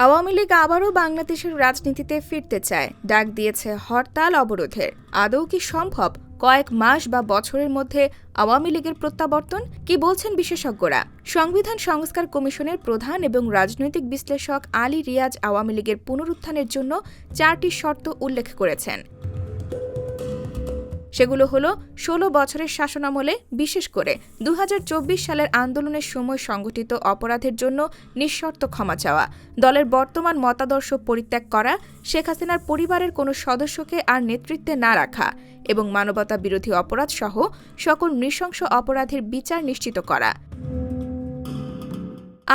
আওয়ামী লীগ আবারও বাংলাদেশের রাজনীতিতে ফিরতে চায়, ডাক দিয়েছে হরতাল অবরোধের। আদৌ কি সম্ভব কয়েক মাস বা বছরের মধ্যে আওয়ামী লীগের প্রত্যাবর্তন? কি বলছেন বিশেষজ্ঞরা? সংবিধান সংস্কার কমিশনের প্রধান এবং রাজনৈতিক বিশ্লেষক আলী রিয়াজ আওয়ামী লীগের পুনরুত্থানের জন্য 4টি শর্ত উল্লেখ করেছেন। সেগুলো হলো 16 বছরের শাসনামলে বিশেষ করে 2024 সালের আন্দোলনের সময় সংগঠিত অপরাধের জন্য নিঃশর্ত ক্ষমা চাওয়া, দলের বর্তমান মতাদর্শ পরিত্যাগ করা, শেখ হাসিনার পরিবারের কোনো সদস্যকে আর নেতৃত্বে না রাখা এবং মানবতা বিরোধী অপরাধ সহ সকল নৃশংস অপরাধের বিচার নিশ্চিত করা।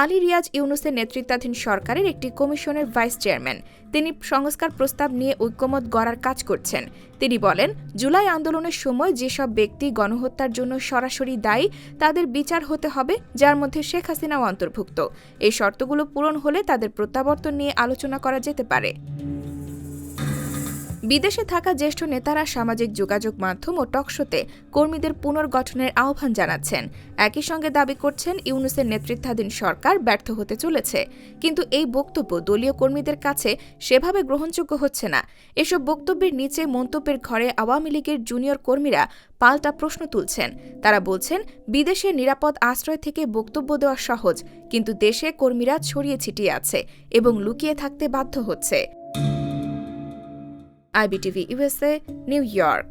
আলী রিয়াজ ইউনুসের নেতৃত্বাধীন সরকারের একটি কমিশনের ভাইস চেয়ারম্যান। তিনি সংস্কার প্রস্তাব নিয়ে ঐক্যমত গড়ার কাজ করছেন। তিনি বলেন, জুলাই আন্দোলনের সময় যেসব ব্যক্তি গণহত্যার জন্য সরাসরি দায়ী তাদের বিচার হতে হবে, যার মধ্যে শেখ হাসিনাও অন্তর্ভুক্ত। এই শর্তগুলো পূরণ হলে তাদের প্রত্যাবর্তন নিয়ে আলোচনা করা যেতে পারে। বিদেশে থাকা জ্যেষ্ঠ নেতারা সামাজিক যোগাযোগ মাধ্যম ও টকশোতে কর্মীদের পুনর্গঠনের আহ্বান জানাচ্ছেন। একই সঙ্গে দাবি করছেন, ইউনুসের নেতৃত্বাধীন সরকার ব্যর্থ হতে চলেছে। কিন্তু এই বক্তব্য দলীয় কর্মীদের কাছে সেভাবে গ্রহণযোগ্য হচ্ছে না। এসব বক্তব্যের নিচে মন্তব্যের ঘরে আওয়ামী লীগের জুনিয়র কর্মীরা পাল্টা প্রশ্ন তুলছেন। তারা বলছেন, বিদেশে নিরাপদ আশ্রয় থেকে বক্তব্য দেওয়া সহজ, কিন্তু দেশে কর্মীরা ছড়িয়ে ছিটিয়ে আছে এবং লুকিয়ে থাকতে বাধ্য হচ্ছে। IBTV USA, New York।